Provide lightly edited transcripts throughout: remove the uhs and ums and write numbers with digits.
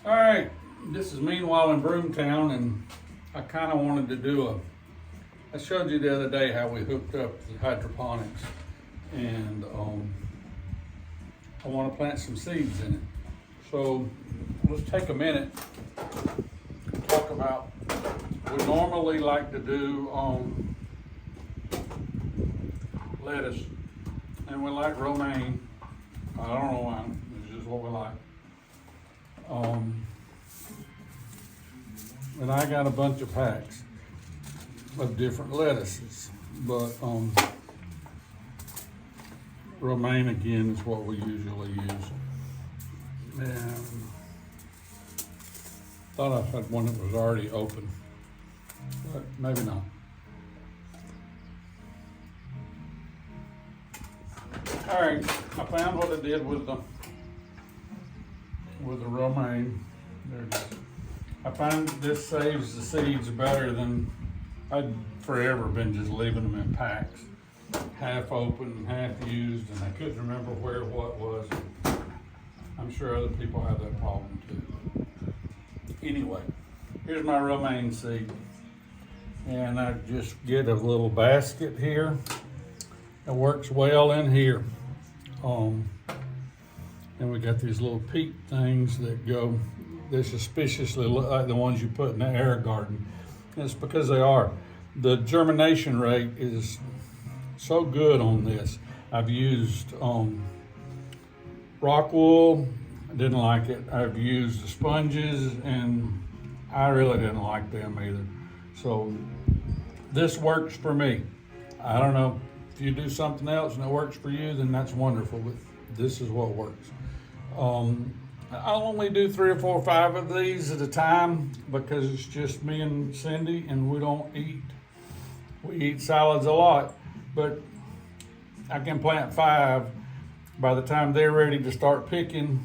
All right, this is Meanwhile in Broomtown, and I kind of wanted to do I showed you the other day how we hooked up the hydroponics, and I want to plant some seeds in it. So let's take a minute and talk about, we normally like to do lettuce, and we like romaine. I don't know why, it's just what we like. And I got a bunch of packs of different lettuces, but romaine again is what we usually use. And thought I had one that was already open, but maybe not. All right, I found what I did with the romaine. There it is. I find this saves the seeds better than I'd forever been just leaving them in packs, half open, half used, and I couldn't remember where what was. I'm sure other people have that problem too. Anyway, here's my romaine seed, and I just get a little basket here. It works well in here. And we got these little peat things that go, they suspiciously look like the ones you put in the air garden. And it's because they are. The germination rate is so good on this. I've used rock wool, I didn't like it. I've used the sponges, and I really didn't like them either. So this works for me. I don't know, if you do something else and it works for you, then that's wonderful, but this is what works. I'll only do 3 or 4 or 5 of these at a time because it's just me and Cindy, and we eat salads a lot, but I can plant 5. By the time they're ready to start picking,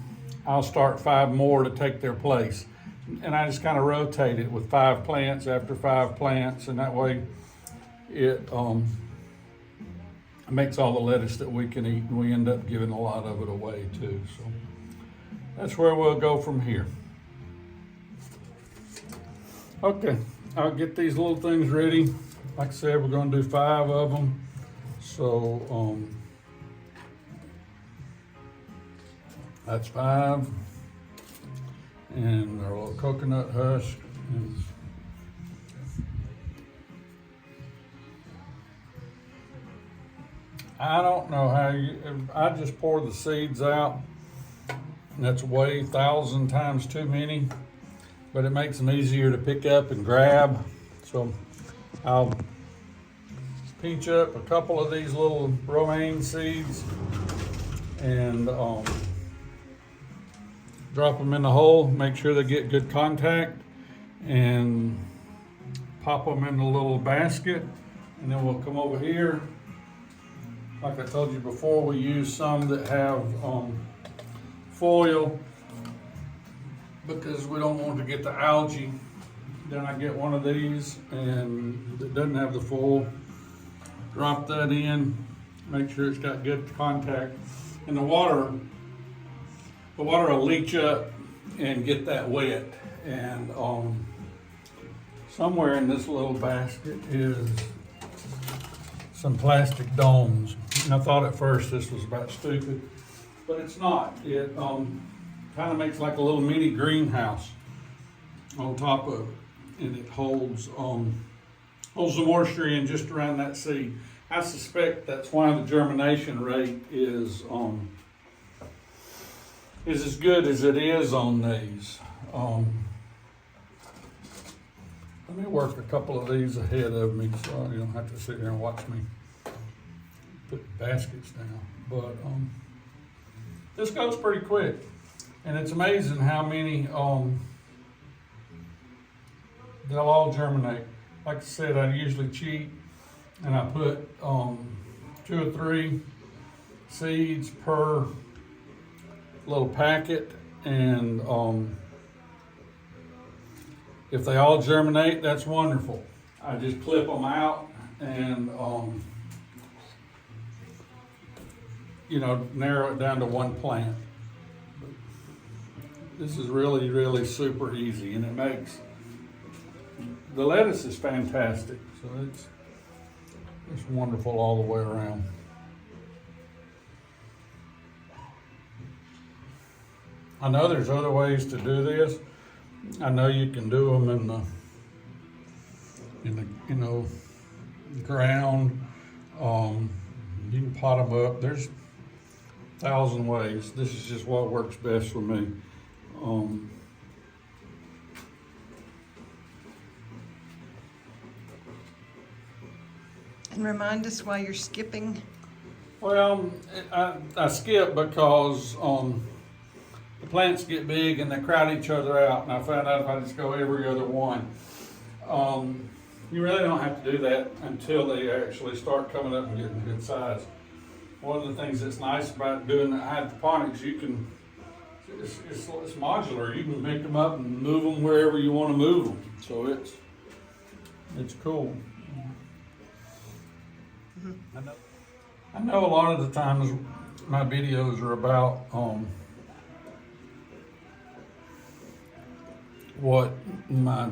I'll start 5 more to take their place. And I just kind of rotate it with 5 plants after 5 plants, and that way it makes all the lettuce that we can eat, and we end up giving a lot of it away too. So that's where we'll go from here. Okay, I'll get these little things ready. Like I said, we're gonna do 5 of them. So that's 5. And our little coconut husk. And I don't know how I just pour the seeds out. That's way 1,000 times too many, but it makes them easier to pick up and grab. So I'll pinch up a couple of these little romaine seeds and drop them in the hole, make sure they get good contact, and pop them in the little basket. And then we'll come over here. Like I told you before, we use some that have foil because we don't want to get the algae. Then I get one of these and it doesn't have the foil. Drop that in, make sure it's got good contact. And the water will leach up and get that wet. And somewhere in this little basket is some plastic domes. And I thought at first this was about stupid, but it's not. It kind of makes like a little mini greenhouse on top of it, and it holds the moisture in just around that seed. I suspect that's why the germination rate is as good as it is on these. Let me work a couple of these ahead of me so you don't have to sit here and watch me put baskets down. But this goes pretty quick, and it's amazing how many they'll all germinate. Like I said, I usually cheat and I put 2 or 3 seeds per little packet, and if they all germinate, that's wonderful. I just clip them out and narrow it down to 1 plant. This is really, really super easy, and it makes, the lettuce is fantastic. So it's wonderful all the way around. I know there's other ways to do this. I know you can do them in the ground. You can pot them up. There's 1,000 ways. This is just what works best for me. And remind us why you're skipping. Well, I skip because the plants get big and they crowd each other out, and I found out if I just go every other one, you really don't have to do that until they actually start coming up and getting good size. One of the things that's nice about doing the hydroponics, it's modular. You can pick them up and move them wherever you want to move them. So it's cool. I know a lot of the times my videos are about what my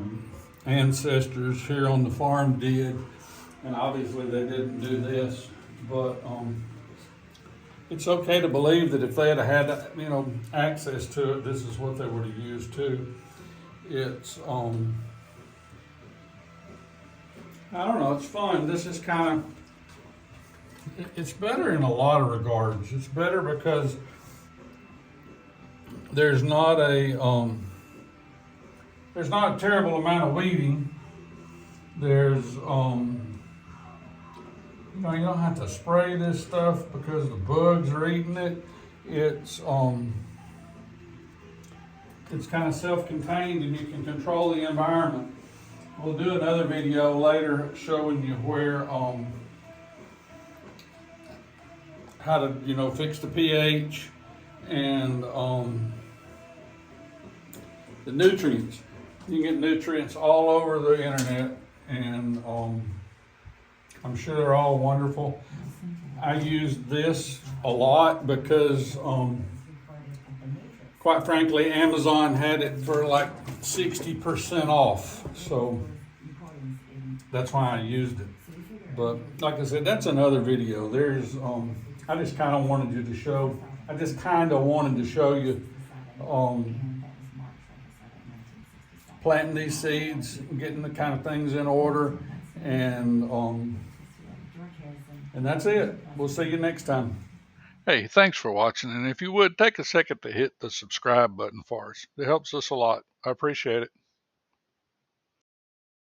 ancestors here on the farm did, and obviously they didn't do this, but it's okay to believe that if they had had access to it, this is what they would have used too. It's I don't know, it's fun. This is kind of, it's better in a lot of regards. It's better because there's not a terrible amount of weeding. There's you don't have to spray this stuff because the bugs are eating it. It's kind of self-contained, and you can control the environment. We'll do another video later showing you where how to fix the pH and the nutrients. You can get nutrients all over the internet, and I'm sure they're all wonderful. I use this a lot because quite frankly, Amazon had it for like 60% off, so that's why I used it. But like I said, that's another video. There's I just kind of wanted to show you planting these seeds, getting the kind of things in order, and that's it. We'll see you next time. Hey, thanks for watching, and if you would, take a second to hit the subscribe button for us. It helps us a lot. I appreciate it.